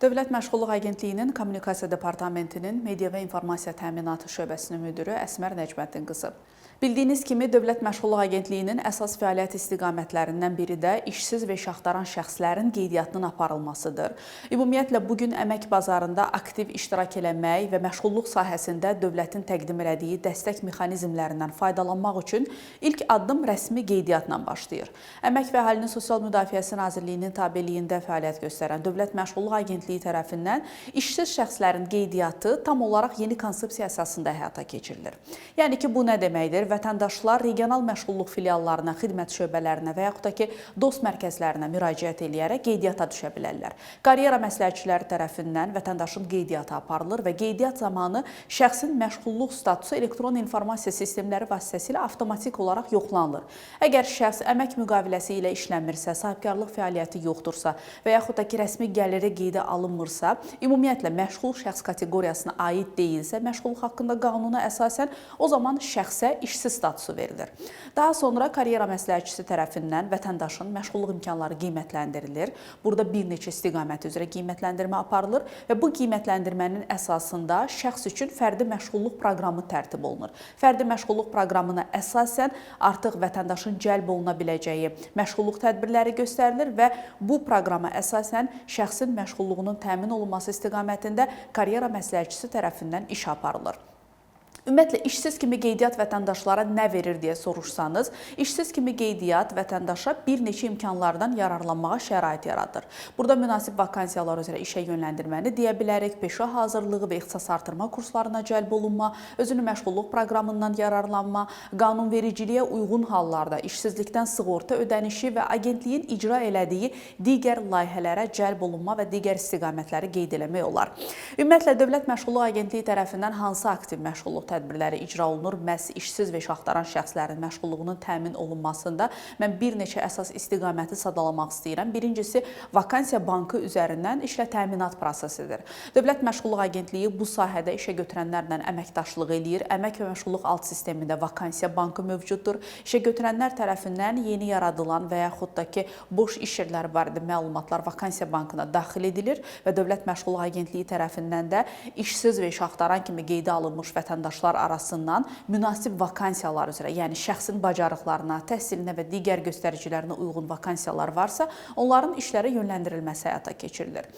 Dövlət Məşğulluq Agentliyinin Kommunikasiya Departamentinin Media və İnformasiya Təminatı şöbəsinin müdiri Əsmər Nəcməddin qızı. Bildiyiniz kimi, Dövlət Məşğulluq Agentliyinin əsas fəaliyyət istiqamətlərindən biri də işsiz və iş axtaran şəxslərin qeydiyyatının aparılmasıdır. Ümumiyyətlə, bugün əmək bazarında aktiv iştirak eləmək və məşğulluq sahəsində dövlətin təqdim elədiyi dəstək mexanizmlərindən faydalanmaq üçün ilk addım rəsmi qeydiyyatla başlayır. Əmək və Əhalinin Sosial Müdafiəsi Nazirliyinin tabeliyində fəaliyyət göstərən Dövlət Məşğulluq Agentliyi tərəfindən işsiz şəxslərin qeydiyyatı tam olaraq yeni konsepsiya əsasında həyata keçirilir. Yəni ki, bu nə deməkdir? Vətəndaşlar regional məşğulluq filiallarına, xidmət şöbələrinə və yaxud da ki, dost mərkəzlərinə müraciət edərək qeydiyyata düşə bilərlər. Karyera məsləhətçiləri tərəfindən vətəndaşın qeydiyyatı aparılır və qeydiyyat zamanı şəxsin məşğulluq statusu elektron informasiya sistemləri vasitəsilə avtomatik olaraq yoxlanılır. Əgər şəxs əmək müqaviləsi ilə işləmirsə, sahibkarlıq fəaliyyəti yoxdursa və yaxud da ki, rəsmi gəliri qeydə alınmırsa, ümumiyyətlə məşğul şəxs kateqoriyasına aid deyilsə, məşğulluq haqqında qanuna əsasən o zaman şəxsə işsiz statusu verilir. Daha sonra karyera məsləhətçisi tərəfindən vətəndaşın məşğulluq imkanları qiymətləndirilir. Burada bir neçə istiqamət üzrə qiymətləndirmə aparılır və bu qiymətləndirmənin əsasında şəxs üçün fərdi məşğulluq proqramı tərtib olunur. Fərdi məşğulluq proqramına əsasən artıq vətəndaşın cəlb oluna biləcəyi məşğulluq tədbirləri göstərilir və bu proqrama əsasən şəxsin məşğulluğunun təmin olunması istiqamətində karyera məsləhətçisi tərəfindən iş aparılır. Ümumiyyətlə, işsiz kimi qeydiyyat vətəndaşlara nə verir deyə soruşsanız, işsiz kimi qeydiyyat vətəndaşa bir neçə imkanlardan yararlanmağa şərait yaradır. Burada münasib vakansiyalar üzrə işə yönləndirməni deyə bilərik, peşə hazırlığı və ixtisas artırma kurslarına cəlb olunma, özünü məşğulluq proqramından yararlanma, qanunvericiliyə uyğun hallarda işsizlikdən sığorta ödənişi və agentliyin icra elədiyi digər layihələrə cəlb olunma və digər istiqamətləri qeyd eləmək olar. Ümumiyyətlə, Dövlət Məşğulluq Agentliyi tərəfindən hansı aktiv məşğulluq tədbirləri icra olunur? Məhz işsiz və iş axtaran şəxslərin məşğulluğunun təmin olunmasında mən bir neçə əsas istiqaməti sadalamaq istəyirəm. Birincisi, vakansiya bankı üzərindən işlə təminat prosesidir. Dövlət Məşğulluq Agentliyi bu sahədə işə götürənlərlə əməkdaşlıq eləyir. Əmək və məşğulluq alt sistemində vakansiya bankı mövcuddur. İşə götürənlər tərəfindən yeni yaradılan və yaxud da ki, boş iş yerləri barədə məlumatlar vakansiya bankına daxil edilir və Dövlət Məşğulluq Agentliyi tərəfindən də işsiz və iş axtaran kimi qeydə alınmış vətəndaşlar arasından münasib vakansiyalar üzrə, yəni şəxsin bacarıqlarına, təhsilinə və digər göstəricilərinə uyğun vakansiyalar varsa, onların işlərə yönləndirilməsi həyata keçirilir.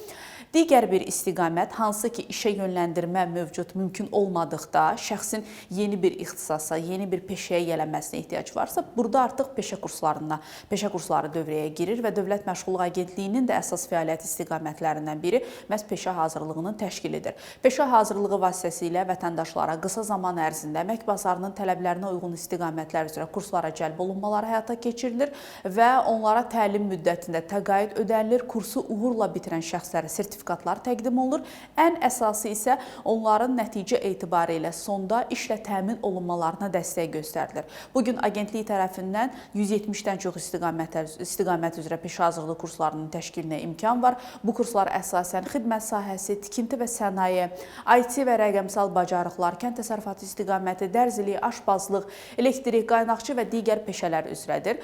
Digər bir istiqamət, hansı ki, işə yönləndirmə mövcud mümkün olmadıqda, şəxsin yeni bir ixtisasa, yeni bir peşəyə yələnməsinə ehtiyac varsa, burada artıq peşə kursları dövrəyə girir və Dövlət Məşğulluq Agentliyinin də əsas fəaliyyət istiqamətlərindən biri məhz peşə hazırlığının təşkilidir. Peşə hazırlığı vasitəsilə vətəndaşlara qısa zaman ərzində əmək bazarının tələblərinə uyğun istiqamətlər üzrə kurslara cəlb olunmaları həyata keçirilir və onlara təlim müddətində təqaüd ödənilir, kursu uğurla bitirən şəxslərə sertifikatlar təqdim olunur. Ən əsası isə onların nəticə etibarilə sonda işlə təmin olunmalarına dəstək göstərilir. Bugün agentlik tərəfindən 170-dən çox istiqamət üzrə peşə hazırlığı kurslarının təşkilinə imkan var. Bu kurslar əsasən xidmət sahəsi, tikinti və sənaye, IT və rəqəmsal bacarıqlar, kənd təsərrüfatı istiqaməti, dərzilik, aşbazlıq, elektrik, qaynaqçı və digər peşələr üzrədir.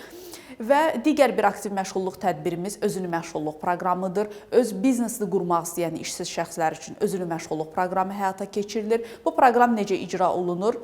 Və digər bir aktiv məşğulluq tədbirimiz özünü məşğulluq proqramıdır. Öz biznesini qurmaq istəyən işsiz şəxslər üçün özünü məşğulluq proqramı həyata keçirilir. Bu proqram necə icra olunur?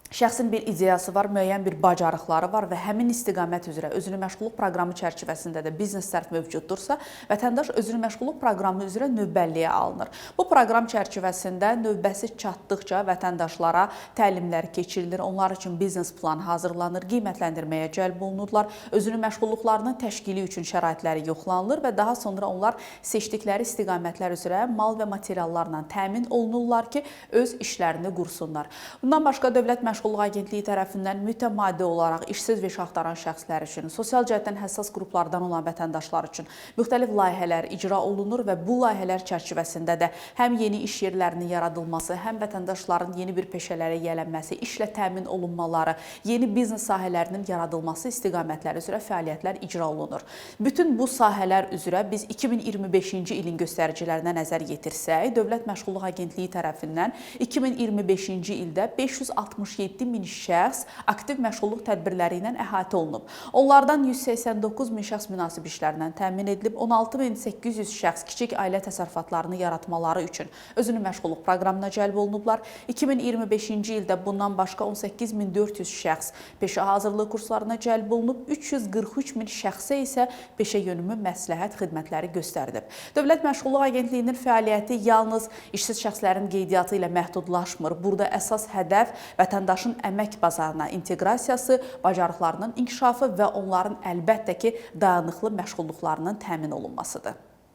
Şəxsin bir ideyası var, müəyyən bir bacarıqları var və həmin istiqamət üzrə özünü məşğulluq proqramı çərçivəsində də biznes sərf mövcuddursa, vətəndaş özünü məşğulluq proqramı üzrə növbəlliyə alınır. Bu proqram çərçivəsində növbəsi çatdıqca vətəndaşlara təlimlər keçirilir, onlar üçün biznes planı hazırlanır, qiymətləndirməyə cəlb olunurlar, özünü məşğulluqlarının təşkili üçün şəraitləri yoxlanılır və daha sonra onlar seçdikləri istiqamətlər üzrə mal və materiallarla təmin olunurlar ki, öz işlərini qursunlar. Bundan başqa Dövlət Məşğulluq Agentliyi tərəfindən mütəmadi olaraq işsiz və iş axtaran şəxslər üçün, sosial cəhətdən həssas qruplardan olan vətəndaşlar üçün müxtəlif layihələr icra olunur və bu layihələr çərçivəsində də həm yeni iş yerlərinin yaradılması, həm vətəndaşların yeni bir peşələrə yələnməsi, işlə təmin olunmaları, yeni biznes sahələrinin yaradılması istiqamətləri üzrə fəaliyyətlər icra olunur. Bütün bu sahələr üzrə biz 2025-ci ilin göstəricilərinə nəzər yetirsək, Dövlət Məşğulluq Agentliyi tərəfindən 2025-ci ildə 567 67 min şəxs aktiv məşğulluq tədbirləri ilə əhatə olunub. Onlardan 189 min şəxs münasib işlərlə təmin edilib, 16.800 şəxs kiçik ailə təsərrüfatlarını yaratmaları üçün özünü məşğulluq proqramına cəlb olunublar. 2025-ci ildə bundan başqa 18.400 şəxs peşə hazırlığı kurslarına cəlb olunub, 343 min şəxsə isə peşə yönümü məsləhət xidmətləri göstərilib. Dövlət Məşğulluq Agentliyinin fəaliyyəti yalnız işsiz şəxslərin qeydiyyatı ilə məhdudlaşmır. Burada əsas hədəf vətəndaşın əmək bazarına inteqrasiyası, bacarıqlarının inkişafı və onların əlbəttə ki, dayanıqlı məşğulluqlarının təmin olunmasıdır.